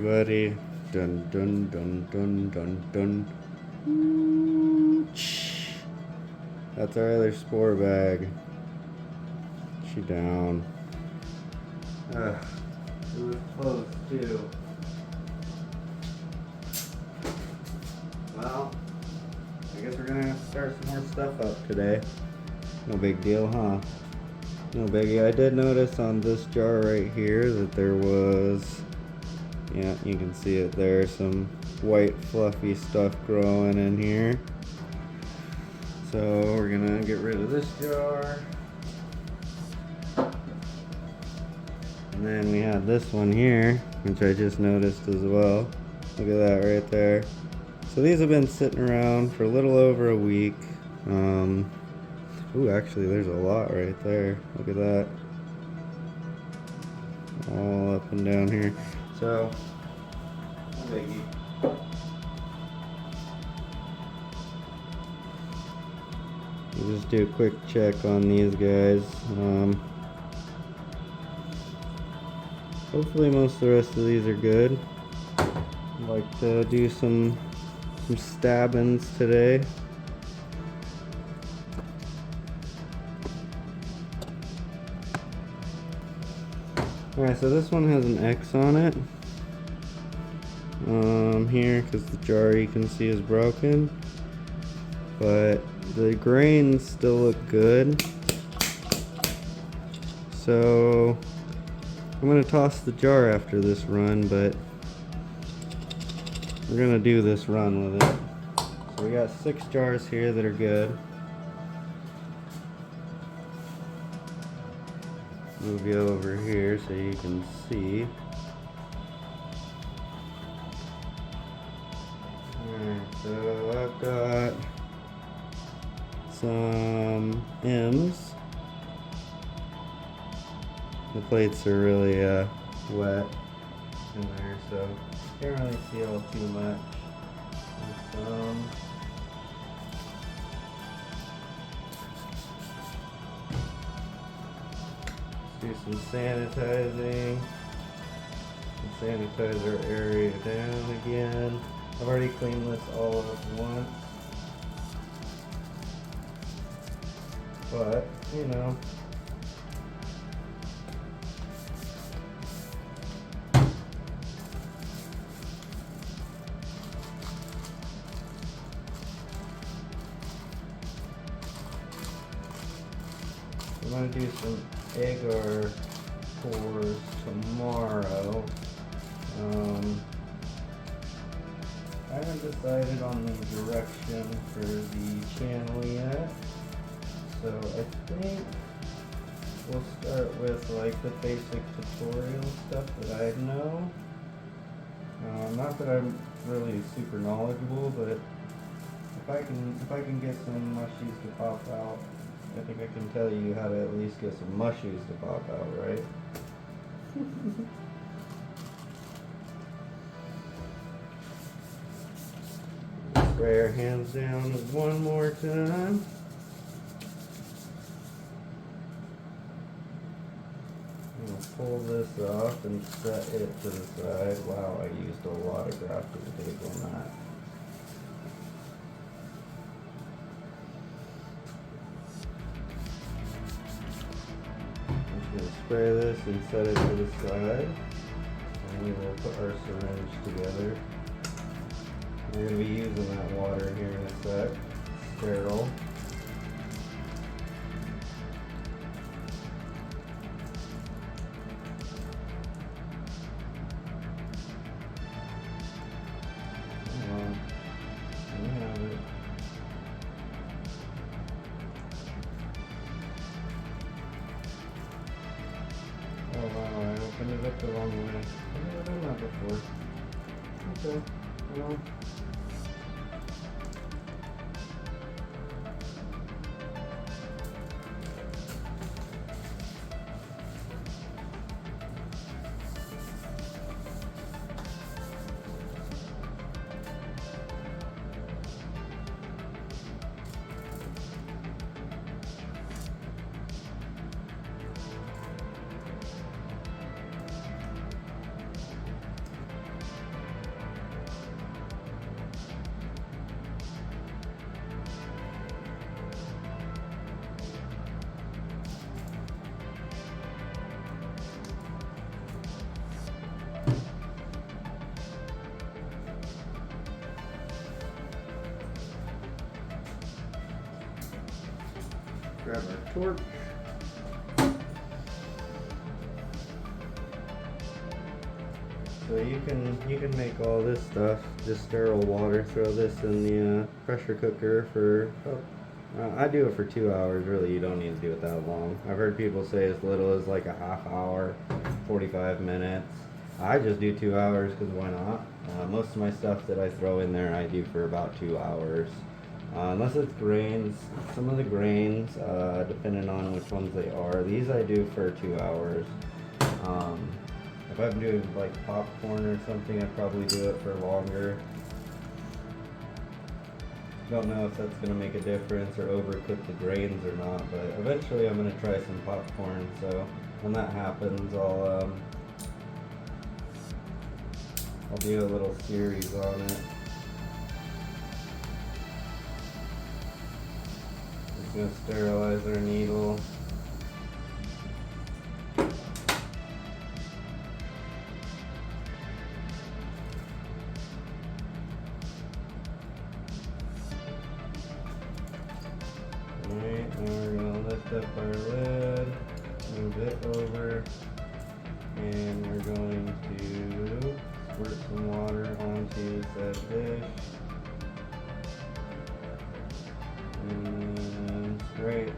everybody. Dun dun dun dun dun dun. That's our other spore bag. She down. It was close too. Well, I guess we're gonna have to start some more stuff up today. No big deal, huh? No biggie. I did notice on this jar right here that there was, yeah, you can see it there, some white fluffy stuff growing in here. So we're gonna get rid of this jar. And then we have this one here, which I just noticed as well. Look at that right there. So these have been sitting around for a little over a week. Ooh, actually there's a lot right there. Look at that. All up and down here. So, no biggie. We'll just do a quick check on these guys. Hopefully most of the rest of these are good. I'd like to do some stabbings today. Alright, so this one has an X on it. Here, because the jar you can see is broken. But the grains still look good. So I'm going to toss the jar after this run, but we're going to do this run with it. So we got 6 jars here that are good. Move you over here so you can see. Alright, so I've got some M's. The plates are really wet in there, so can't really see all too much. Do some sanitizing. Sanitize our area down again. I've already cleaned this all up once, but you know. I'm going to do some agar pours tomorrow. I haven't decided on the direction for the channel yet, so I think we'll start with like the basic tutorial stuff that I know. Not that I'm really super knowledgeable, but if I can get some mushies to pop out, I think I can tell you how to at least get some mushies to pop out, right? Spray our hands down one more time. I'm going to pull this off and set it to the side. Wow, I used a lot of grafting tape on that. Spray this and set it to the side, and we will put our syringe together. We're going to be using that water here in a sec. Sterile. We have it. Oh wow, I opened it up the wrong way. I've never done that before. Okay, well. grab our torch. So you can make all this stuff, just sterile water, throw this in the pressure cooker for, I do it for 2 hours, really you don't need to do it that long. I've heard people say as little as like a half hour, 45 minutes. I just do 2 hours because why not? Most of my stuff that I throw in there I do for about 2 hours. Unless it's grains, some of the grains, depending on which ones they are, these I do for 2 hours. If I'm doing like popcorn or something, I'd probably do it for longer. Don't know if that's going to make a difference or overcook the grains or not, but eventually I'm going to try some popcorn, so when that happens I'll do a little series on it. Just going to sterilize our needle. Alright, now we're going to lift up our lid, move it over, and we're going to squirt some water onto that dish, and straight.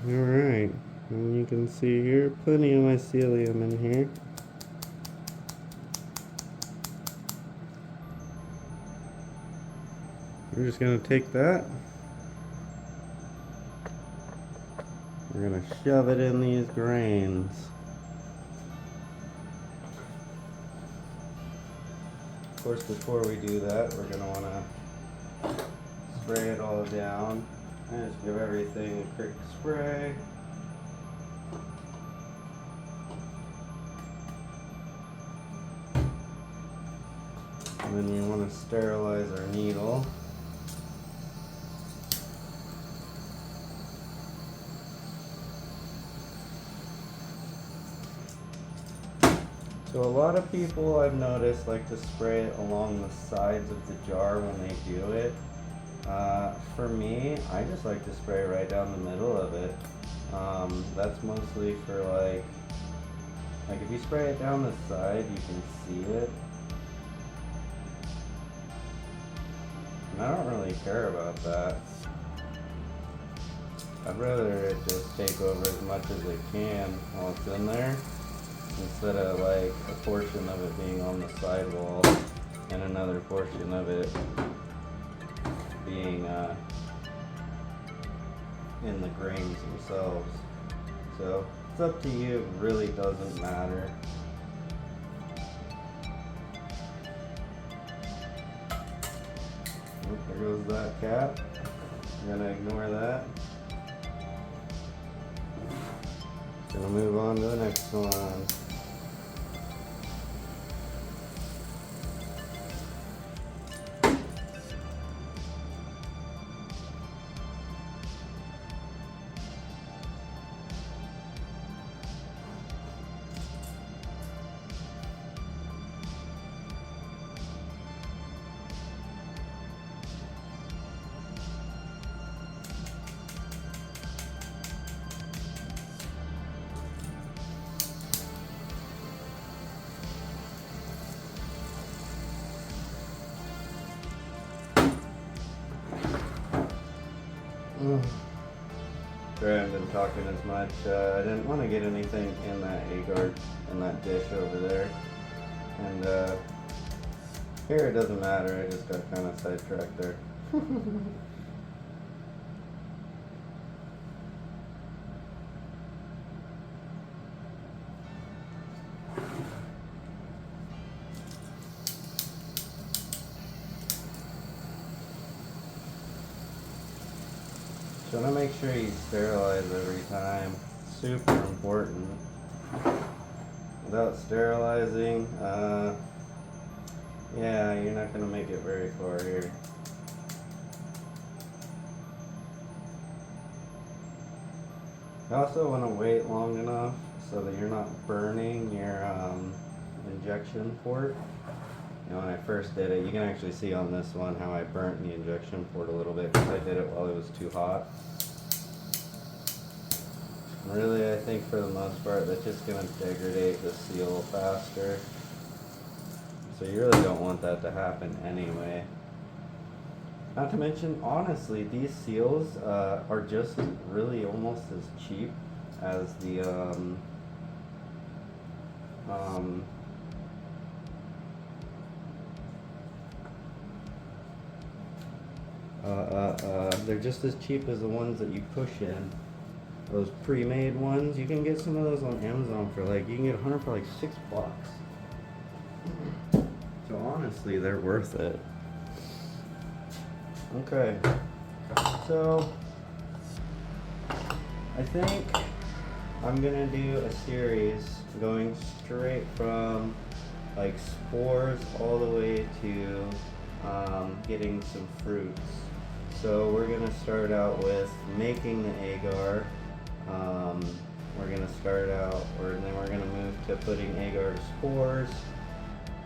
Alright, and you can see here, plenty of mycelium in here. We're just going to take that, we're going to shove it in these grains. Of course, before we do that, we're going to want to spray it all down. And just give everything a quick spray. And then you want to sterilize our needle. So a lot of people I've noticed like to spray it along the sides of the jar when they do it. For me, I just like to spray right down the middle of it. That's mostly for like if you spray it down the side, you can see it. And I don't really care about that. I'd rather it just take over as much as it can while it's in there, instead of like a portion of it being on the sidewall and another portion of it being in the grains themselves. So it's up to you, it really doesn't matter. Oh, there goes that cap. We're gonna ignore that. Gonna move on to the next one. Sorry, I haven't been talking as much. I didn't want to get anything in that agar, in that dish over there. And here it doesn't matter, I just got kind of sidetracked there. So to make sure you sterilize every time, super important. Without sterilizing, yeah, you're not gonna make it very far here. You also want to wait long enough so that you're not burning your injection port. You know, when I first did it, you can actually see on this one how I burnt the injection port a little bit because I did it while it was too hot. Really, I think for the most part, that's just going to degrade the seal faster. So you really don't want that to happen anyway. Not to mention, honestly, these seals are just really almost as cheap as the they're just as cheap as the ones that you push in. Those pre-made ones, you can get some of those on Amazon for like, you can get 100 for like $6. So honestly, they're worth it. Okay, so I think I'm gonna do a series going straight from like spores all the way to getting some fruits. So we're gonna start out with making the agar. We're gonna start out, and then we're gonna move to putting agar to spores.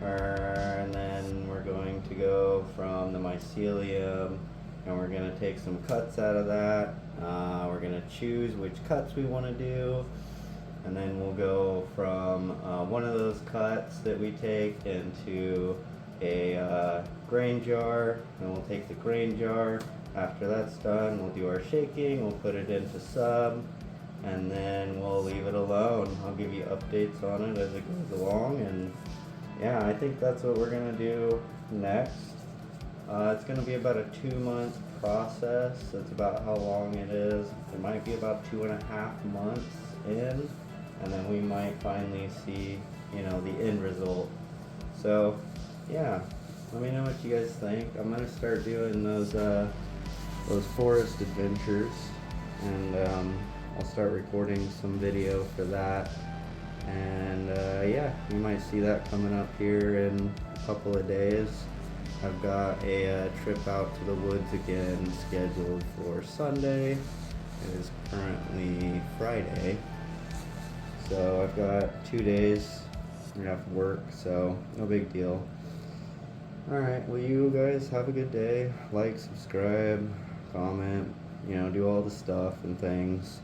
And then we're going to go from the mycelium, and we're going to take some cuts out of that. We're going to choose which cuts we want to do, and then we'll go from one of those cuts that we take into a grain jar, and we'll take the grain jar. After that's done, we'll do our shaking, we'll put it into sub, and then we'll leave it alone. I'll give you updates on it as it goes along, and yeah, I think that's what we're gonna do next. It's gonna be about a 2-month process. That's about how long it is. It might be about 2.5 months in, and then we might finally see, you know, the end result. So, yeah, let me know what you guys think. I'm gonna start doing those forest adventures, and I'll start recording some video for that. And yeah, you might see that coming up here in a couple of days. I've got a trip out to the woods again scheduled for Sunday. It is currently Friday, so I've got 2 days. I have work, so no big deal. Alright, well, you guys have a good day. Like, subscribe, comment, you know, do all the stuff and things.